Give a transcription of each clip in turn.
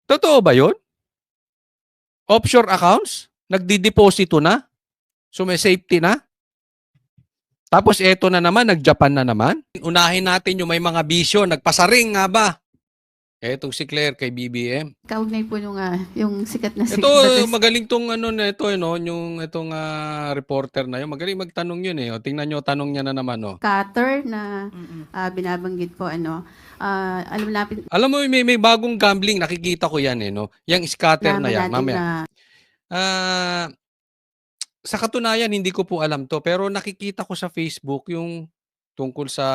Totoo ba yun? Offshore accounts? Nagdi-deposito na? So may safety na? Tapos eto na naman, nag-Japan na naman. Unahin natin yung may mga bisyo. Nagpasaring nga ba? Etong si Claire kay BBM. Kaugnay po nung yung sikat na Ito, batas magaling tong ano na ito, no? Yung itong reporter na yun. Magaling magtanong yun eh. O, tingnan nyo, tanong niya na naman. Oh. cutter na binabanggit po alam natin Alam mo, may bagong gambling. Nakikita ko yan eh. No? Yung scatter na yan. Mamaya. Sa katunayan, hindi ko po alam to. Pero nakikita ko sa Facebook yung tungkol sa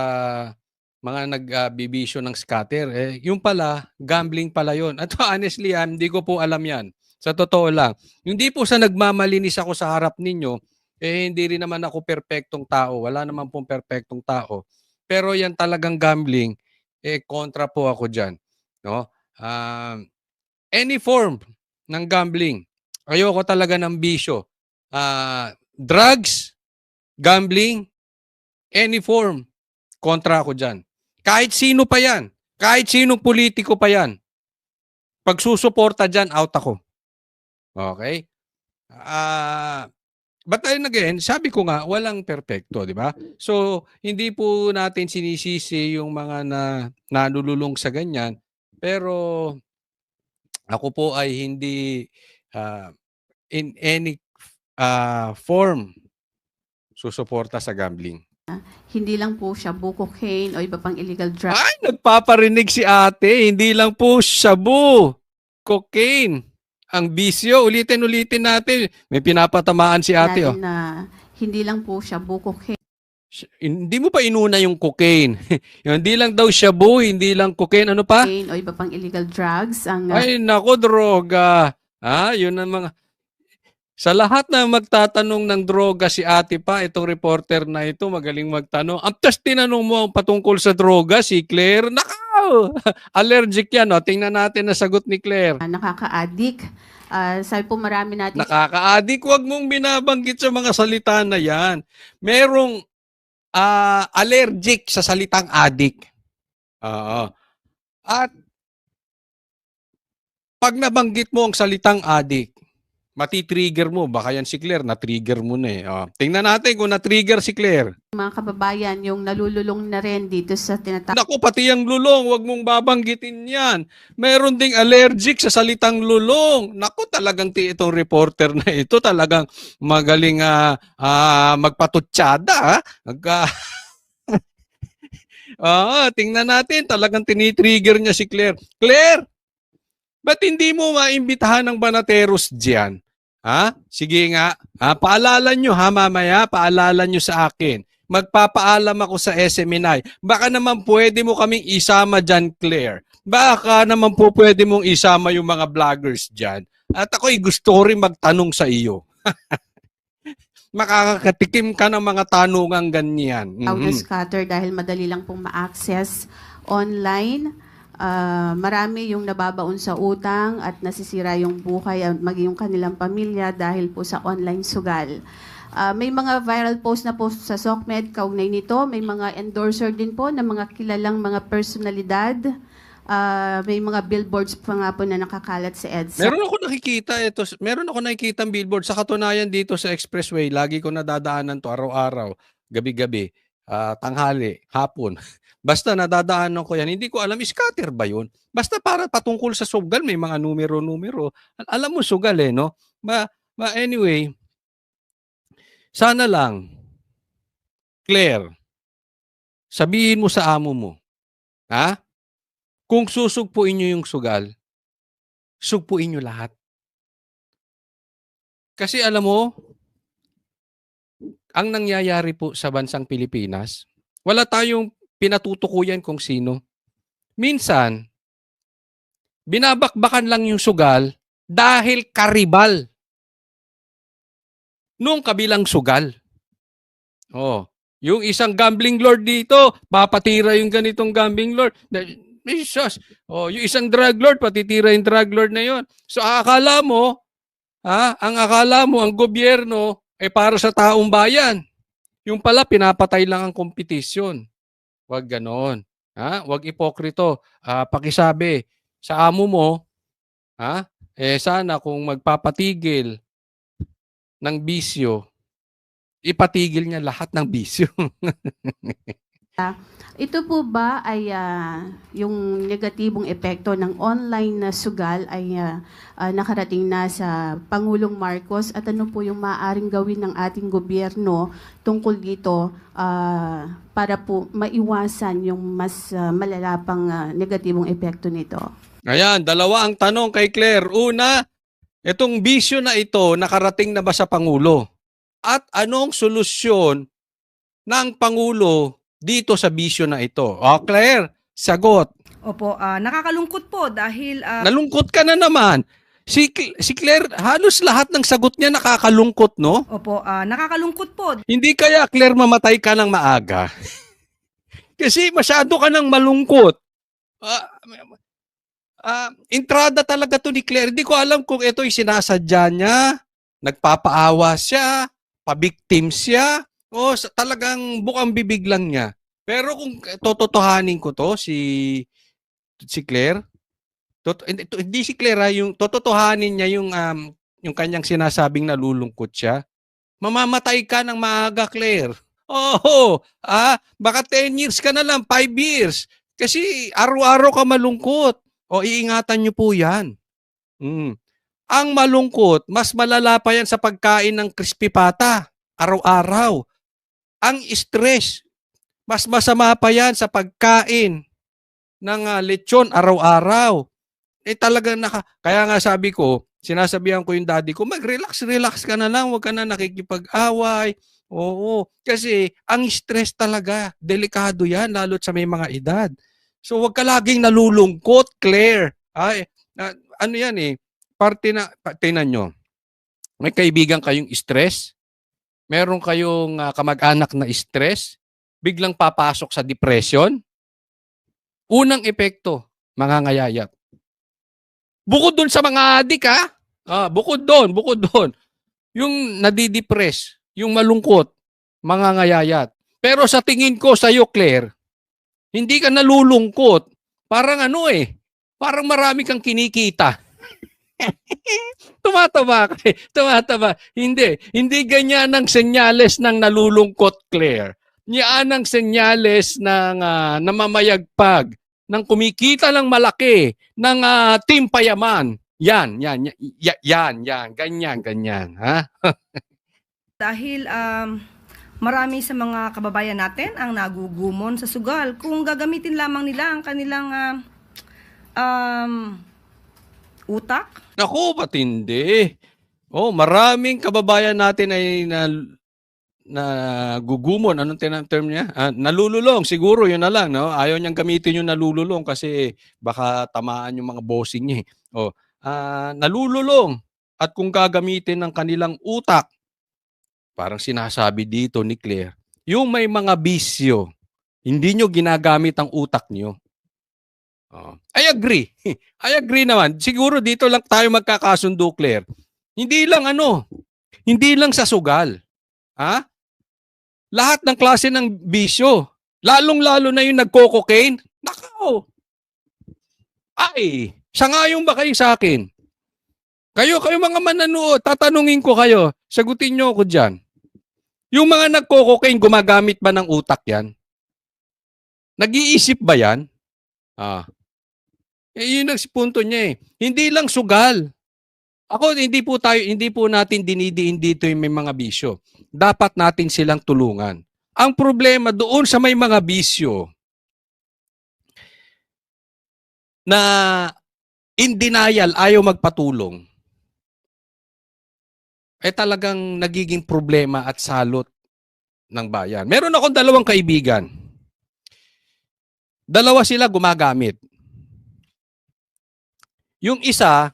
mga nagbibisyo ng scatter. Yung pala, gambling pala yun. At honestly, hindi ko po alam yan. Sa totoo lang. Hindi po sa nagmamalinis ako sa harap ninyo, hindi rin naman ako perpektong tao. Wala naman pong perpektong tao. Pero yan talagang gambling, kontra po ako dyan. No? Any form ng gambling, ayoko talaga ng bisyo. Drugs, gambling, any form, kontra ako dyan. Kahit sino pa yan, kahit sinong politiko pa yan, pag susuporta dyan, out ako. Okay? But then again, sabi ko nga, walang perpekto, di ba? So, hindi po natin sinisisi yung mga nalululong sa ganyan. Pero, ako po ay hindi in any form susuporta sa gambling. hindi lang po shabu, cocaine o iba pang illegal drugs. Ay, nagpaparinig si ate. Hindi lang po shabu, cocaine, ang bisyo. Ulitin natin. May pinapatamaan si ate. Natin na hindi lang po shabu, cocaine Hindi mo pa inuna yung cocaine. Hindi lang daw shabu, hindi lang cocaine. Ano pa? o iba pang illegal drugs. Ay, nako, droga. Yun ang mga... Sa lahat na magtatanong ng droga si ate pa, itong reporter na ito, magaling magtanong. Tapos tinanong mo patungkol sa droga, si Claire, nakaw! Allergic yan, no? Tingnan natin na sagot ni Claire. Nakaka-addict. Sabi po marami natin Nakaka-addict, huwag mong binabanggit sa mga salita na yan. Merong allergic sa salitang addict. Oo. At pag nabanggit mo ang salitang addict, matitrigger mo. Baka yan si Claire, na-trigger mo na eh. Tingnan natin kung na-trigger si Claire. mga kababayan yung nalululong na rin dito sa tinatawag Naku, pati ang lulong, wag mong babanggitin yan. Meron ding allergic sa salitang lulong. Naku, talagang itong reporter na ito, talagang magaling magpatutsada. Tingnan natin, talagang tinitrigger niya si Claire. Claire, ba't hindi mo maimbitahan ng Banateros diyan? Sige nga. Paalala nyo mamaya, paalala nyo sa akin. Magpapaalam ako sa SMNI. Baka naman pwede mo kaming isama dyan, Claire. Baka naman po pwede mong isama yung mga vloggers dyan. At ako'y gusto ko rin magtanong sa iyo. Makakatikim ka ng mga tanungang ganyan. scatter dahil madali lang pong ma-access online. Marami yung nababaon sa utang at nasisira yung buhay at maging yung kanilang pamilya dahil po sa online sugal. May mga viral post na po sa SOCMED kaugnay nito. May mga endorser din po ng mga kilalang mga personalidad. May mga billboards pa nga po na nakakalat sa EDSA. Meron ako nakikita billboard sa katunayan dito sa Expressway. Lagi ko nadadaanan to araw-araw, gabi-gabi, tanghali, hapon. Basta nadadaanan ko yan. Hindi ko alam, scatter ba yun? Basta para patungkol sa sugal, may mga numero-numero. Alam mo sugal no? Anyway, sana lang, Claire, sabihin mo sa amo mo, kung susugpuin nyo yung sugal, sugpuin nyo lahat. Kasi alam mo, ang nangyayari po sa bansang Pilipinas, wala tayong pinatutukuyan kung sino. Minsan, binabakbakan lang yung sugal dahil karibal nung kabilang sugal. Yung isang gambling lord dito, papatira yung ganitong gambling lord. Yung isang drug lord, patitira yung drug lord na yon. So akala mo, ang gobyerno ay para sa taong bayan. Yung pala, pinapatay lang ang kompetisyon. Huwag ganon. Huwag ipokrito. Pakisabi sa amo mo, Ha? Sana kung magpapatigil ng bisyo, ipatigil niya lahat ng bisyo. Ito po ba ay yung negatibong epekto ng online na sugal ay nakarating na sa Pangulong Marcos at ano po yung maaaring gawin ng ating gobyerno tungkol dito para po maiwasan yung mas malala pang negatibong epekto nito? Ayan, dalawa ang tanong kay Claire. Una, itong bisyo na ito nakarating na ba sa Pangulo? At anong solusyon ng Pangulo dito sa bisyo na ito? Claire, sagot. Opo, nakakalungkot po dahil Nalungkot ka na naman. Si Claire, halos lahat ng sagot niya nakakalungkot, no? opo, nakakalungkot po Hindi kaya, Claire, mamatay ka ng maaga? Kasi masyado ka ng malungkot. Entrada talaga to ni Claire. Hindi ko alam kung ito'y sinasadya niya, nagpapaawa siya, pabiktim siya, o talagang bukang bibig lang niya. Pero kung tototohanin ko to, si Claire, hindi si Claire, yung tototohanin niya yung kanyang sinasabing nalulungkot siya, mamamatay ka ng maaga, Claire. Baka 10 years ka na lang, 5 years. Kasi araw-araw ka malungkot. Iingatan niyo po yan. Ang malungkot, mas malala pa yan sa pagkain ng crispy pata, araw-araw. Ang stress, mas masama pa yan sa pagkain ng lechon, araw-araw. Talaga kaya nga sabi ko, sinasabihan ko yung daddy ko, mag-relax ka na lang, huwag ka na nakikipag-away. Oo, kasi ang stress talaga, delikado yan, lalo't sa may mga edad. So huwag ka laging nalulungkot, Claire. Ano yan tingnan nyo, may kaibigan kayong stress, meron kayong kamag-anak na stress, biglang papasok sa depression, unang epekto, mangangayayat. Bukod dun sa mga adik bukod doon, yung nadidepress, yung malungkot, mangangayayat. Pero sa tingin ko sa iyo, Claire, hindi ka nalulungkot. Parang parang marami kang kinikita. Tumataba ka tumataba. Hindi ganyan ang senyales ng nalulungkot, Claire. Yan ang senyales ng namamayagpag, ng kumikita ng malaki, ng team payaman. Yan, ganyan, ha? dahil marami sa mga kababayan natin ang nagugumon sa sugal. Kung gagamitin lamang nila ang kanilang utak. Naku, patindi. Maraming kababayan natin ay gugumon. Anong term niya? Nalululong. Siguro yun na lang, no? Ayaw niyang gamitin yung nalululong kasi baka tamaan yung mga bossing niya. Nalululong. At kung gagamitin ng kanilang utak, parang sinasabi dito ni Claire, yung may mga bisyo, hindi nyo ginagamit ang utak nyo. I agree. I agree naman. Siguro dito lang tayo magkakasundo, Claire. Hindi lang sa sugal. Lahat ng klase ng bisyo. Lalong-lalo na yung nagko-cocaine. Nakaw! Sangayon ba kayo sa akin? Kayo mga mananood, tatanungin ko kayo. Sagutin nyo ako dyan. Yung mga nagko-cocaine, gumagamit ba ng utak yan? Nag-iisip ba yan? Yun ang punto niya . Hindi lang sugal. Hindi po natin dinidiin dito yung may mga bisyo. Dapat natin silang tulungan. Ang problema doon sa may mga bisyo na in denial, ayaw magpatulong, talagang nagiging problema at salot ng bayan. Meron akong 2 kaibigan. 2 sila gumagamit. Yung isa,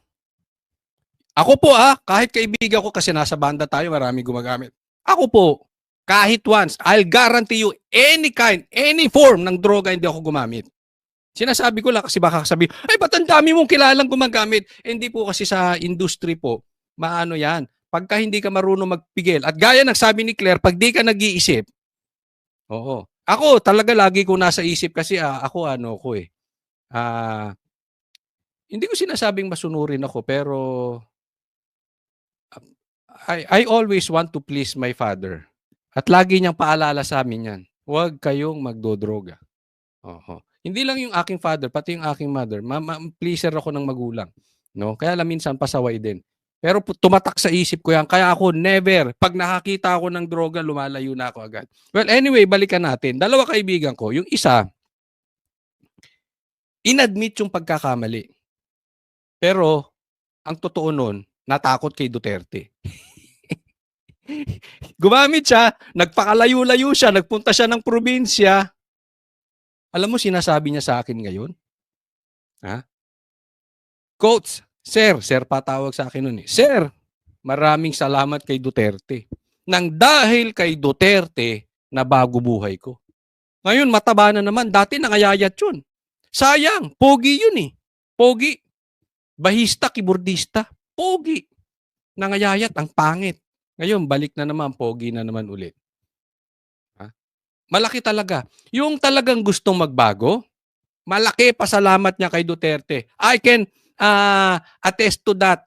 ako po kahit kaibigan ko kasi nasa banda tayo, marami gumagamit. Ako po, kahit once, I'll guarantee you any kind, any form ng droga hindi ako gumamit. Sinasabi ko lang kasi baka sabihin, ba't ang dami mong kilalang gumagamit? Hindi po kasi sa industry po, maano yan. Pagka hindi ka marunong magpigil, at gaya ng sabi ni Claire, pag di ka nag-iisip, ako talaga lagi ko nasa isip kasi ako Hindi ko sinasabing masunurin ako, pero I always want to please my father. At lagi niyang paalala sa amin 'yan, "Huwag kayong magdodroga." Oo. Hindi lang yung aking father, pati yung aking mother, pleaser ako ng magulang, 'no? Kaya lang minsan pasaway din. Pero tumatak sa isip ko 'yan, kaya ako never, 'pag nakakita ako ng droga, lumalayo na ako agad. Well, anyway, balikan natin. Dalawa kaibigan ko, yung isa, inadmit yung pagkakamali. Pero ang totoo nun, natakot kay Duterte. Gumamit siya, nagpakalayo-layo siya, nagpunta siya ng probinsya. Alam mo sinasabi niya sa akin ngayon? Ha? Coach, sir pa tawag sa akin nun eh. Sir, maraming salamat kay Duterte. Nang dahil kay Duterte, nabago buhay ko. Ngayon, mataba na naman. Dati nangayayat yun. Sayang, pogi yun eh. Pogi. Bahista, keyboardista. Pogi. Nangayayat, ang pangit. Ngayon, balik na naman, pogi na naman ulit. Ha? Malaki talaga. Yung talagang gustong magbago, malaki pasalamat niya kay Duterte. I can attest to that.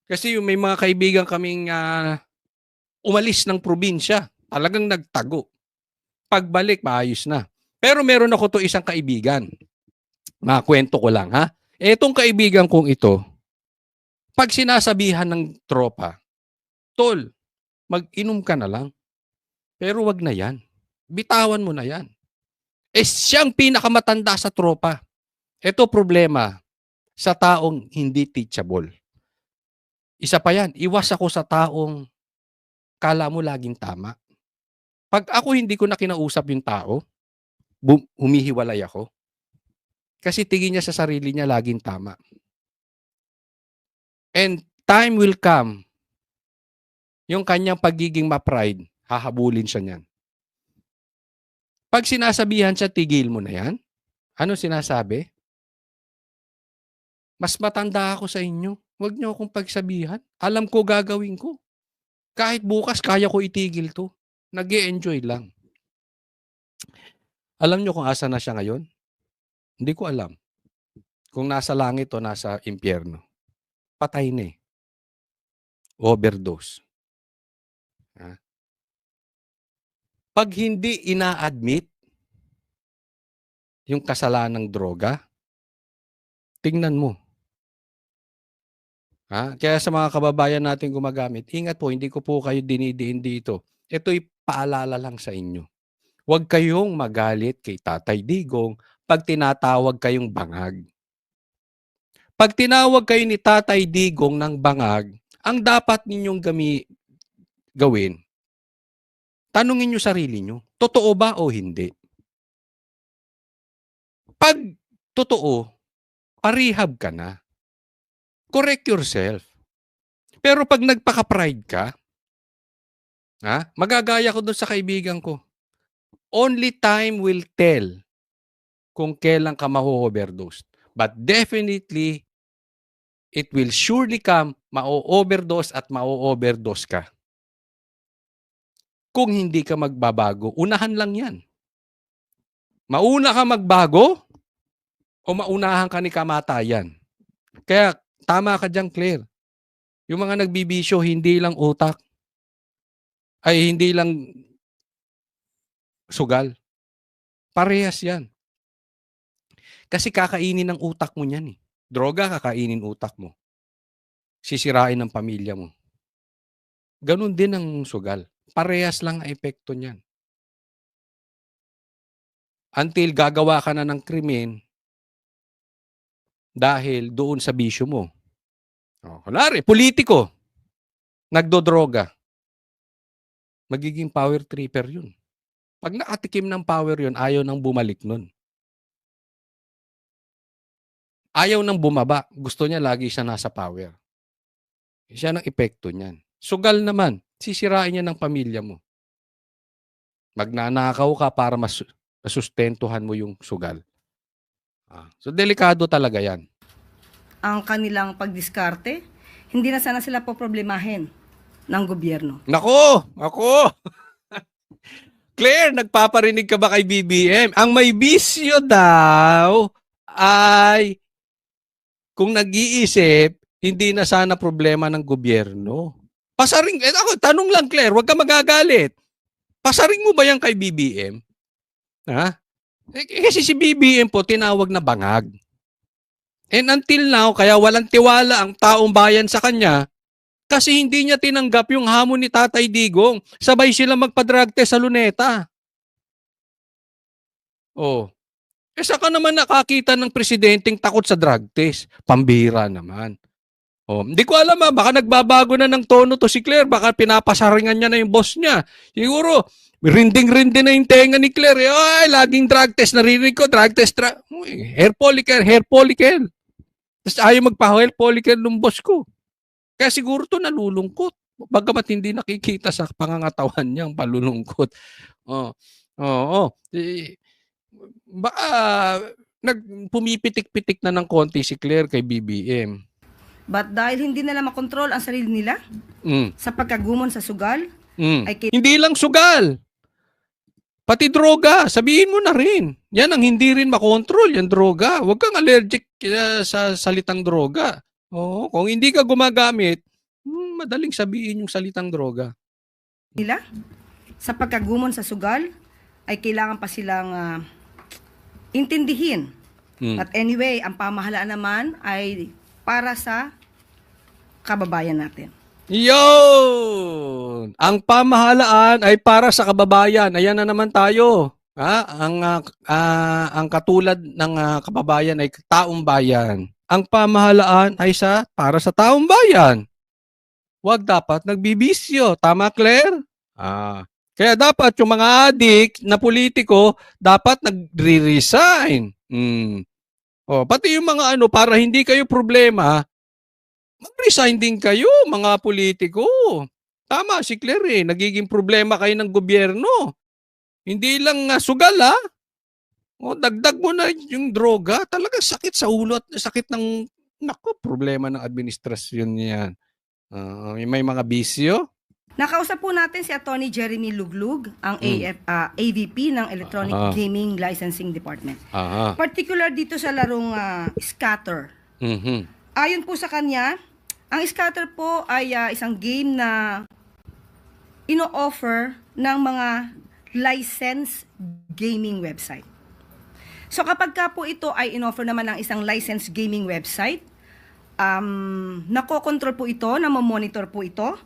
Kasi yung may mga kaibigan kaming umalis ng probinsya, talagang nagtago. Pagbalik, maayos na. Pero meron ako to isang kaibigan. Makwento ko lang ha. Etong kaibigan kong ito, pag sinasabihan ng tropa, tol, mag-inom ka na lang. Pero wag na yan. Bitawan mo na yan. Siyang pinakamatanda sa tropa. Ito problema sa taong hindi teachable. Isa pa yan, iwas ako sa taong kala mo laging tama. Pag ako hindi ko na kinausap yung tao, humihiwalay ako. Kasi tingin niya sa sarili niya laging tama. And time will come, yung kanyang pagiging ma-pride, hahabulin siya niyan. Pag sinasabihan siya, tigil mo na yan. Ano sinasabi? Mas matanda ako sa inyo. Huwag niyo akong pagsabihan. Alam ko gagawin ko. Kahit bukas, kaya ko itigil to. Nag-e-enjoy lang. Alam niyo kung asa na siya ngayon? Hindi ko alam. Kung nasa langit o nasa impyerno. Patay na eh. Overdose. Pag hindi ina-admit yung kasalanan ng droga, tingnan mo. Kaya sa mga kababayan natin gumagamit, ingat po, hindi ko po kayo dinidiin dito. Ito'y paalala lang sa inyo. Huwag kayong magalit kay Tatay Digong pag tinatawag kayong bangag. Pag tinawag kayo ni Tatay Digong ng bangag, ang dapat ninyong gawin, tanungin nyo sarili nyo, totoo ba o hindi? Pag totoo, parehab ka na. Correct yourself. Pero pag nagpaka-pride ka, magagaya ko doon sa kaibigan ko. Only time will tell kung kailan ka ma-overdose. But definitely, it will surely come, ma-overdose at ma-overdose ka. Kung hindi ka magbabago, unahan lang yan. Mauna ka magbago o maunahan ka ni kamatayan. Kaya tama ka dyan, Claire. Yung mga nagbibisyo, hindi lang utak. Ay, hindi lang sugal. Parehas yan. Kasi kakainin ng utak mo yan eh. Droga, kakainin utak mo. Sisirain ng pamilya mo. Ganun din ang sugal. Parehas lang ang epekto niyan. Until gagawa ka na ng krimen dahil doon sa bisyo mo. Kunwari, politiko, nagdodroga. Magiging power tripper yun. Pag nakatikim ng power yun, ayaw nang bumalik nun. Ayaw nang bumaba. Gusto niya lagi siya nasa power. Siya ang epekto niyan. Sugal naman, sisirain niya ng pamilya mo. Magnanakaw ka para masustentuhan mo yung sugal. So, delikado talaga yan. Ang kanilang pagdiskarte, hindi na sana sila poproblemahin ng gobyerno. Nako! Claire, nagpaparinig ka ba kay BBM? Ang may bisyo daw ay kung nag-iisip, hindi na sana problema ng gobyerno. Pasaring, ako, tanong lang Claire, huwag ka magagalit. Pasaring mo ba yan kay BBM? Ha? Kasi si BBM po, tinawag na bangag. And until now, kaya walang tiwala ang taong bayan sa kanya kasi hindi niya tinanggap yung hamon ni Tatay Digong. Sabay sila magpa-drug test sa Luneta. Oh. Saka naman nakakita ng presidenteng takot sa drug test. Pambira naman. Oh, hindi ko alam baka nagbabago na ng tono to si Claire, baka pinapasaringan niya na yung boss niya. Siguro, rinding-rinding na yung tenga ni Claire. Ay, laging drug test, narinig ko, drug test. Hair follicle, hair follicle. Tapos ayaw magpa-hair follicle ng boss ko. Kaya siguro to nalulungkot. Bagamat hindi nakikita sa pangangatawan niya ang palulungkot. Oh. Oo. Baka pumipitik-pitik na ng konti si Claire kay BBM. But dahil hindi nila makontrol ang sarili nila sa pagkagumon sa sugal, ay hindi lang sugal. Pati droga, sabihin mo na rin. Yan ang hindi rin makontrol, yung droga. Huwag kang allergic sa salitang droga. Oo, kung hindi ka gumagamit, madaling sabihin yung salitang droga. Nila sa pagkagumon sa sugal, ay kailangan pa silang intindihin. At anyway, ang pamahalaan naman ay para sa kababayan natin. Yun! Ang pamahalaan ay para sa kababayan. Ayan na naman tayo. Ang katulad ng kababayan ay taong bayan. Ang pamahalaan ay para sa taong bayan. Huwag dapat nagbibisyo. Tama, Claire? Kaya dapat yung mga adik na politiko dapat nagre-resign. Pati yung mga para hindi kayo problema, mag-resign din kayo, mga politiko. Tama si Claire, nagiging problema kayo ng gobyerno. Hindi lang sugal dagdag mo na yung droga. Talagang sakit sa ulo at sakit ng, problema ng administrasyon yan. May mga bisyo. Nakausap po natin si Attorney Jeremy Luglug, ang AVP ng Electronic Gaming Licensing Department. Particular dito sa larong scatter. Ayon po sa kanya, ang scatter po ay isang game na ino-offer ng mga licensed gaming website. So kapag ka po ito ay in-offer naman ng isang licensed gaming website, nakokontrol po ito, namomonitor po ito,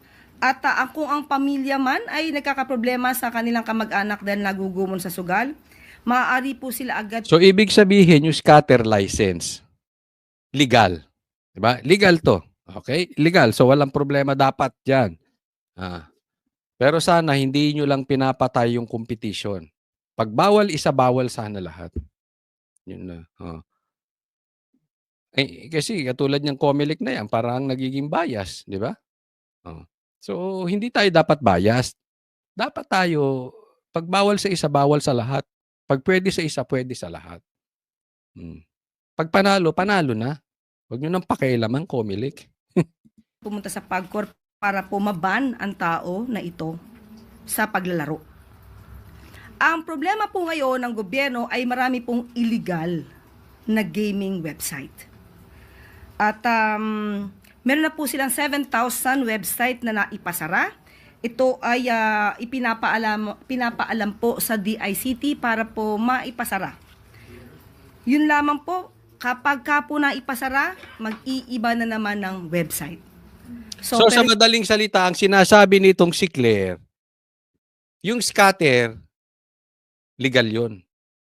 at kung ang pamilya man ay nagkakaproblema sa kanilang kamag-anak dahil nagugumon sa sugal, maaari po sila agad. So ibig sabihin yung scatter license, legal. Diba? Legal to. Okay? Legal. So walang problema dapat dyan. Pero sana hindi nyo lang pinapatay yung competition. Pag bawal isa, bawal sana lahat. Yun na. Kasi katulad ng Comelec na yan, parang nagiging bias. Di ba? So hindi tayo dapat biased. Dapat tayo, pag bawal sa isa, bawal sa lahat. Pag pwede sa isa, pwede sa lahat. Pag panalo, panalo na. Huwag nyo nang pakialaman, Comelec. Pumunta sa PAGCOR para po maban ang tao na ito sa paglalaro. Ang problema po ngayon ng gobyerno ay marami pong illegal na gaming website. At meron na po silang 7,000 website na naipasara. Ito ay pinapaalam po sa DICT para po maipasara. Yun lamang po, kapag ka po naipasara, mag-iiba na naman ng website. So sa madaling salita, ang sinasabi nitong si Claire, yung scatter, legal yun.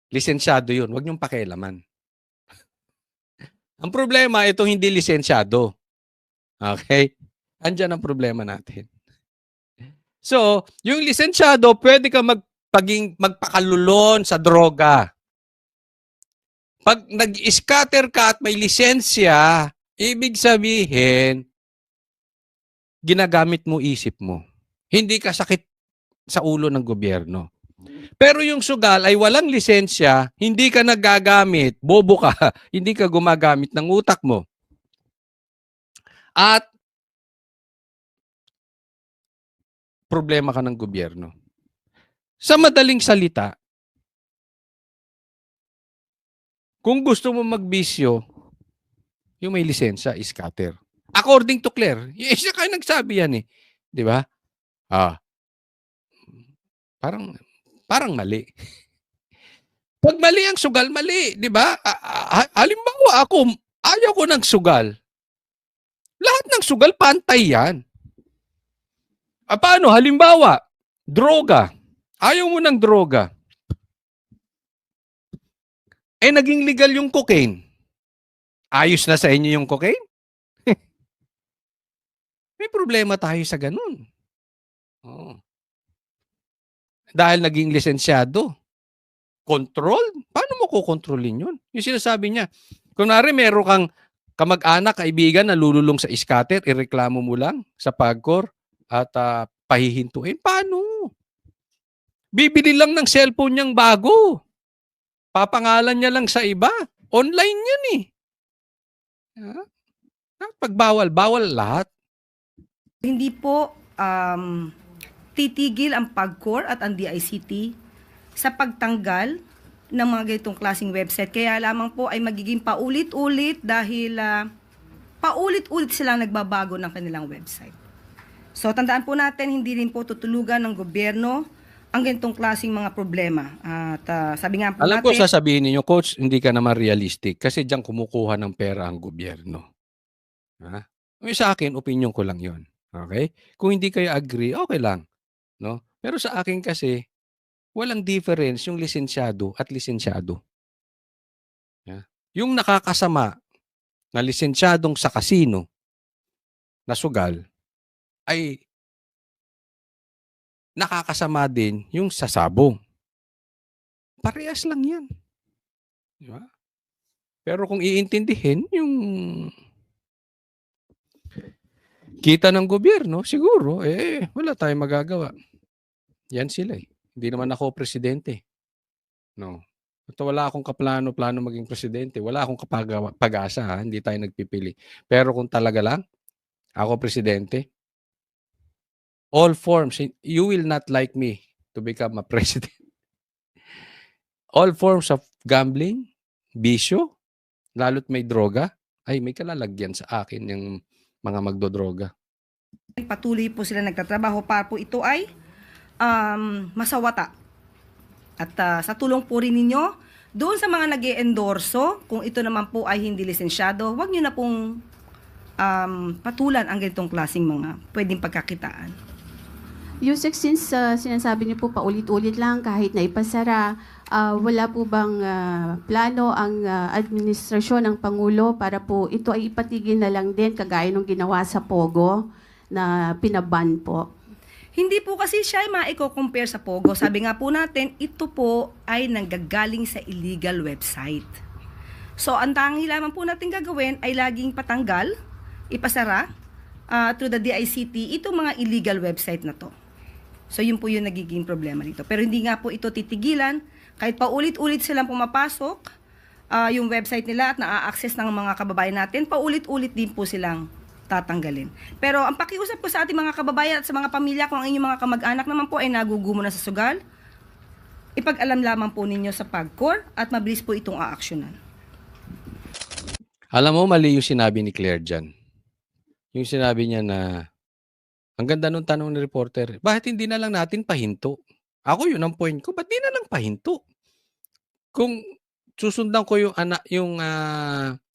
Lisensyado yun. Huwag niyong pakialaman. Ang problema, ito hindi lisensyado. Okay? Andyan ang problema natin. So, yung lisensyado, pwede ka magpakalulon sa droga. Pag nag-scatter ka at may lisensya, ibig sabihin, ginagamit mo isip mo. Hindi ka sakit sa ulo ng gobyerno. Pero yung sugal ay walang lisensya, hindi ka nagagamit, bobo ka, hindi ka gumagamit ng utak mo. At problema ka ng gobyerno. Sa madaling salita, kung gusto mo magbisyo, yung may lisensya, scatter. According to Claire, siya kayo nagsabi yan eh. Di ba? Ah, parang, parang mali. Pag mali ang sugal, mali. Di ba? Halimbawa ako, ayaw ko ng sugal. Lahat ng sugal, pantay yan. Paano? Halimbawa, droga. Ayaw mo ng droga. Naging legal yung cocaine. Ayos na sa inyo yung cocaine? May problema tayo sa ganun. Oh. Dahil naging lisensyado. Control? Paano mo kukontrolin yun? Yung sinasabi niya, kunwari meron kang kamag-anak, kaibigan na lululong sa scatter, ireklamo mo lang sa PAGCOR at pahihintuin. Paano? Bibili lang ng cellphone niyang bago. Papangalan niya lang sa iba. Online yan eh. Pag bawal, bawal lahat. Hindi po titigil ang PAGCOR at ang DICT sa pagtanggal ng mga ganitong klaseng website. Kaya lamang po ay magiging paulit-ulit dahil paulit-ulit silang nagbabago ng kanilang website. So tandaan po natin, hindi rin po tutulugan ng gobyerno ang ganitong klaseng mga problema. At sabi nga po Alam natin, ko sasabihin niyo, Coach, hindi ka naman realistic kasi diyan kumukuha ng pera ang gobyerno. Sa akin, opinion ko lang yon. Okay? Kung hindi kayo agree, okay lang. No? Pero sa akin kasi, walang difference yung lisensyado at lisensyado. Yung nakakasama na lisensyadong sa kasino na sugal ay nakakasama din yung sasabong. Parehas lang yan. Di ba? Pero kung iintindihin yung kita ng gobyerno, siguro, wala tayong magagawa. Yan sila eh. Hindi naman ako presidente. No. At wala akong kaplano-plano maging presidente. Wala akong pag-asa. Hindi tayo nagpipili. Pero kung talaga lang, ako presidente, all forms, you will not like me to become a president. All forms of gambling, bisyo, lalo't may droga, ay may kalalagyan sa akin yung mga magdodroga. patuloy po sila nagtatrabaho para po ito ay masawata. At sa tulong po rin ninyo, doon sa mga nag-e-endorso, kung ito naman po ay hindi lisensyado, huwag nyo na pong patulan ang ganitong klaseng mga pwedeng pagkakitaan. Yusek, since sinasabi niyo po paulit-ulit lang kahit na ipasara, wala po bang plano ang administrasyon ng Pangulo para po ito ay ipatigil na lang din kagaya nung ginawa sa Pogo na pinaban po? Hindi po kasi siya ay maiko-compare sa Pogo. Sabi nga po natin, ito po ay nanggagaling sa illegal website. So, ang tangi lamang po natin gagawin ay laging patanggal, ipasara, through the DICT, itong mga illegal website na to. So, yun po yung nagiging problema dito. Pero hindi nga po ito titigilan. Kahit paulit-ulit silang pumapasok, yung website nila at na-access ng mga kababayan natin, paulit-ulit din po silang tatanggalin. Pero ang pakiusap ko sa ating mga kababayan at sa mga pamilya, kung ang inyong mga kamag-anak naman po ay nagugumo na sa sugal, ipag-alam lamang po ninyo sa PAGCOR at mabilis po itong aaksyonan. Alam mo, mali yung sinabi ni Claire dyan. Yung sinabi niya na, ang ganda nung tanong ni reporter, bakit hindi na lang natin pahinto? Ako yun ang point ko, ba't di na lang pahinto? Kung susundan ko yung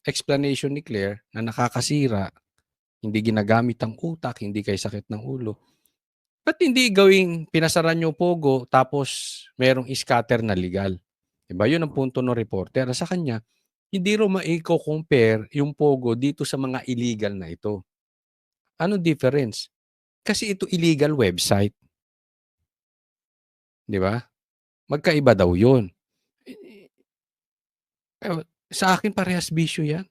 explanation ni Claire na nakakasira, hindi ginagamit ang utak, hindi kay sakit ng ulo, ba't hindi gawing pinasaran nyo Pogo tapos merong scatter na legal? Diba? Yun ang punto ng reporter. Sa kanya, hindi ro maiko-compare yung Pogo dito sa mga illegal na ito. Ano difference? Kasi ito illegal website. Di ba? Magkaiba daw yun. Sa akin, parehas bisyo yan.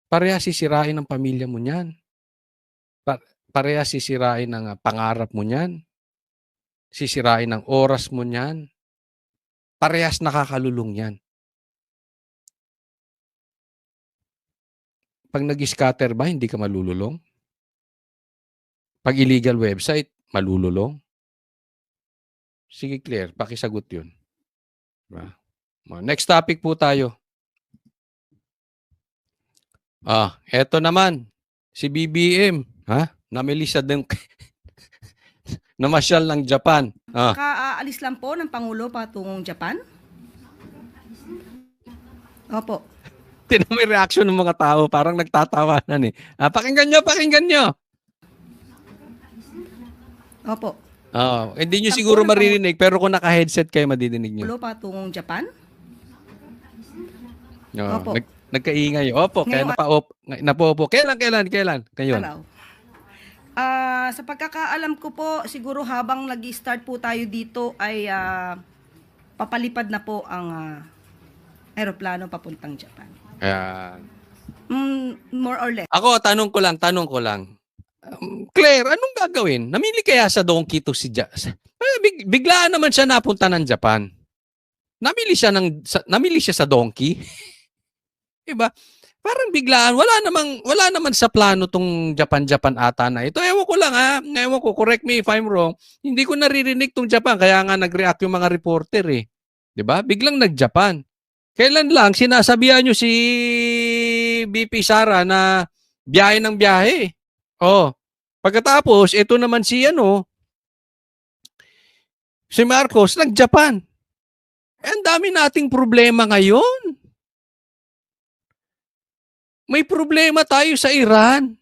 Parehas sisirain ng pamilya mo niyan. Parehas sisirain ng pangarap mo niyan. Sisirain ng oras mo niyan. Parehas nakakalulong yan. Pag nag-scatter ba, hindi ka malululong? Pag illegal website, malululong? Sige Claire, pakisagot yun. Diba? Next topic po tayo. Eto naman, si BBM, namili siya din namasyal ng Japan. Kakaalis lang po ng Pangulo patungong Japan? Opo. Tinan mo yung reaction ng mga tao, parang nagtatawanan eh. Pakinggan nyo, pakinggan nyo. Opo. Hindi nyo Saan siguro po ng maririnig, pero kung naka-headset kayo, madidinig nyo. Pangulo patungong Japan? Oo, Opo. nagkaingay. Opo, kaya Ngayong napaupo. Kailan? Ngayon. araw. Sa pagkakaalam ko po, siguro habang nag-start po tayo dito ay papalipad na po ang aeroplano papuntang Japan. More or less. Ako, tanong ko lang. Claire, anong gagawin? Namili kaya sa Donkey to si biglaan naman siya napunta ng Japan. Namili siya sa Donkey. Diba? Parang biglaan, wala naman sa plano tong Japan ata na ito. Ewan ko lang ewan ko, correct me if I'm wrong. Hindi ko naririnig tong Japan, kaya nga nag-react yung mga reporter eh. 'Di ba? Biglang nag-Japan. Kailan lang sinasabihan nyo si BP Sara na biyahe ng biyahe. Pagkatapos, ito naman si Marcos nag-Japan. Ang dami nating problema ngayon. May problema tayo sa Iran,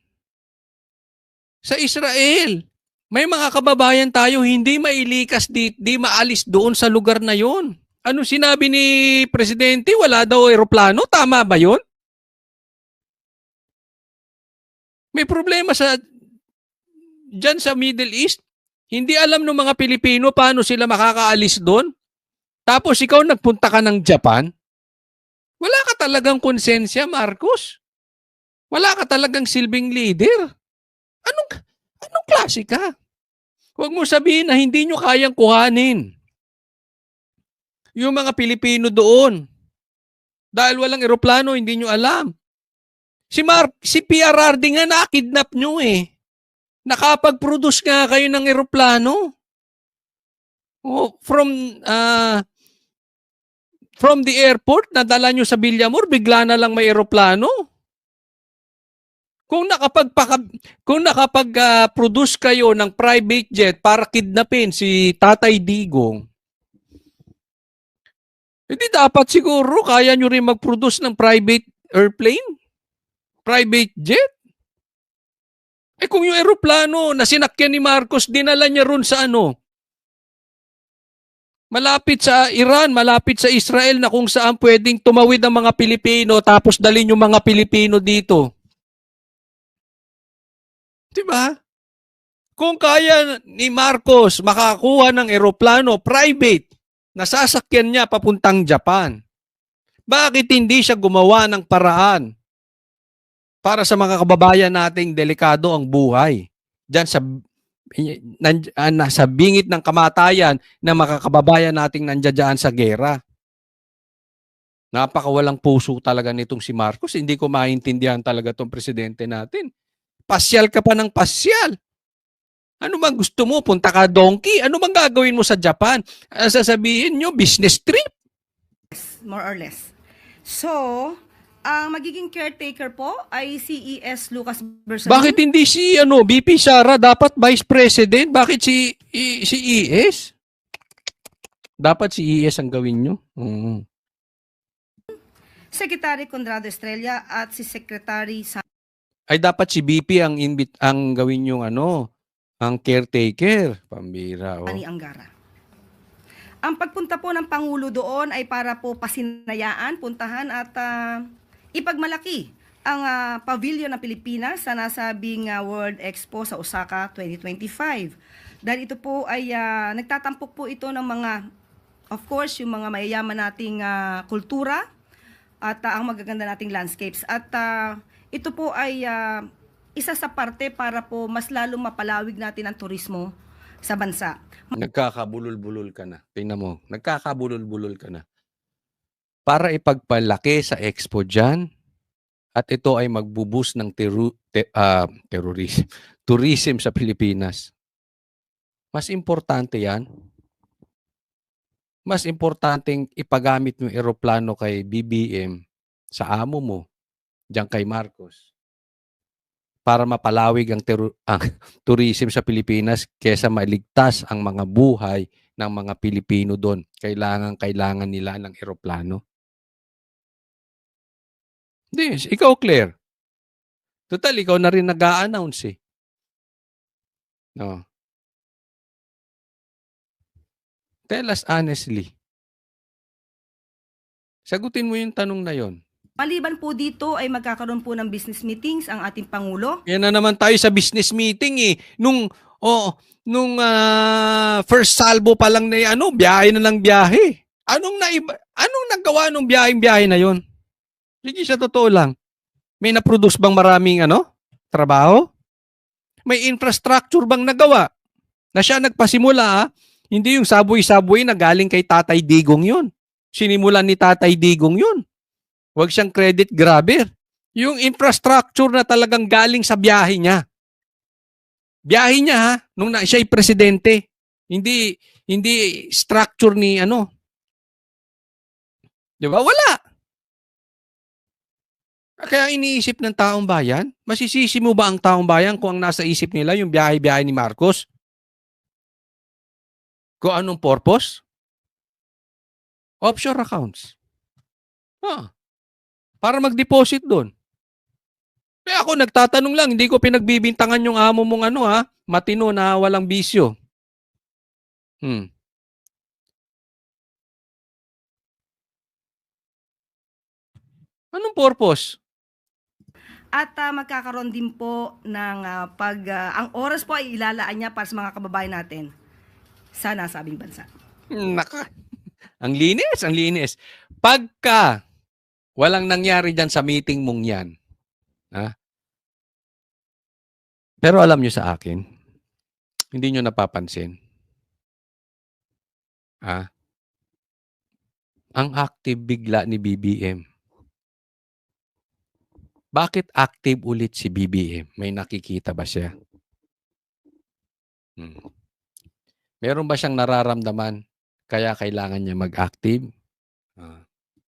sa Israel. May mga kababayan tayo hindi mailikas di maalis doon sa lugar na yon. Ano sinabi ni Presidente? Wala daw eroplano? Tama ba yon? May problema dyan sa Middle East. Hindi alam ng mga Pilipino paano sila makakaalis doon. Tapos ikaw nagpunta ka ng Japan? Wala ka talagang konsensya, Marcos. Wala ka talagang silbing leader. Anong klase ka? Huwag mo sabihin na hindi nyo kayang kuhanin yung mga Pilipino doon. Dahil walang eroplano, hindi nyo alam. Si PRRD nga nakidnap nyo eh. Nakapag-produce nga kayo ng eroplano. From the airport, nadala nyo sa Villamor, bigla na lang may eroplano. Kung nakapag-produce kayo ng private jet para kidnapin si Tatay Digong, hindi dapat siguro kaya nyo rin mag-produce ng private airplane? Private jet? Kung yung eroplano na sinakyan ni Marcos, dinala niya ron sa malapit sa Iran, malapit sa Israel na kung saan pwedeng tumawid ang mga Pilipino tapos dalhin yung mga Pilipino dito. Diba? Kung kaya ni Marcos makakuha ng eroplano private na sasakyan niya papuntang Japan, bakit hindi siya gumawa ng paraan para sa mga kababayan nating delikado ang buhay diyan sa bingit ng kamatayan na makakababayan nating nandiyan sa gera? Napakawalang puso talaga nitong si Marcos. Hindi ko maintindihan talaga tong presidente natin. Pasyal ka pa ng pasyal. Ano bang gusto mo? Punta ka Donkey? Ano bang gagawin mo sa Japan? Sasabihin nyo, business trip? More or less. So, ang magiging caretaker po ay si E.S. Lucas Bersamin. Bakit hindi si BP Sara? Dapat vice president? Bakit si ES? Dapat si ES ang gawin nyo? Secretary Conrado Estrella at si Secretary Ay dapat si BP ang gawin yung ang caretaker. Pambira. Sani Angara. Ang pagpunta po ng Pangulo doon ay para po pasinayaan, puntahan at ipagmalaki ang pavilion ng Pilipinas sa nasabing World Expo sa Osaka 2025. Dahil ito po ay nagtatampok po ito ng mga, of course, yung mga mayayaman nating kultura at ang magaganda nating landscapes. At ito po ay isa sa parte para po mas lalong mapalawig natin ang turismo sa bansa. Nagkakabulol-bulol ka na. Tingnan mo, nagkakabulol-bulol ka na. Para ipagpalaki sa expo dyan, at ito ay magbubus ng tourism sa Pilipinas. Mas importante yan. Mas importanteng ipagamit yung eroplano kay BBM sa amo mo diyan kay Marcos para mapalawig ang tourism sa Pilipinas kaysa maligtas ang mga buhay ng mga Pilipino doon. Kailangan nila ng eroplano. Hindi, ikaw Claire. Total, ikaw na rin nag-a-announce eh. No. Tell us honestly. Sagutin mo yung tanong na yon. Maliban po dito ay magkakaroon po ng business meetings ang ating Pangulo. Yan na naman tayo sa business meeting eh. Nung first salvo pa lang na biyahe na lang biyahe. Anong nagawa nung biyahe na yon? Sige, sa totoo lang. May na-produce bang maraming trabaho? May infrastructure bang nagawa? Na siya nagpasimula Hindi yung saboy-saboy na galing kay Tatay Digong yun. Sinimulan ni Tatay Digong yun. Huwag siyang credit grabber. Yung infrastructure na talagang galing sa biyahe niya. Biyahe niya nung siya'y presidente. Hindi structure ni Di ba? Wala. Kaya iniisip ng taong bayan, masisisi mo ba ang taong bayan kung ang nasa isip nila yung biyahe-biyahe ni Marcos? Kung anong purpose? Offshore accounts. Para mag-deposit doon. Kaya ako nagtatanong lang, hindi ko pinagbibintangan yung amo mong matino na walang bisyo. Anong purpose? At magkakaroon din po ng ang oras po ay ilalaan niya para sa mga kababayan natin sa nasabing bansa. Naka. Ang linis. Pagka walang nangyari dyan sa meeting mong yan, pero alam nyo sa akin, hindi nyo napapansin, ang active bigla ni BBM. Bakit active ulit si BBM? May nakikita ba siya? Meron ba siyang nararamdaman kaya kailangan niya mag-active?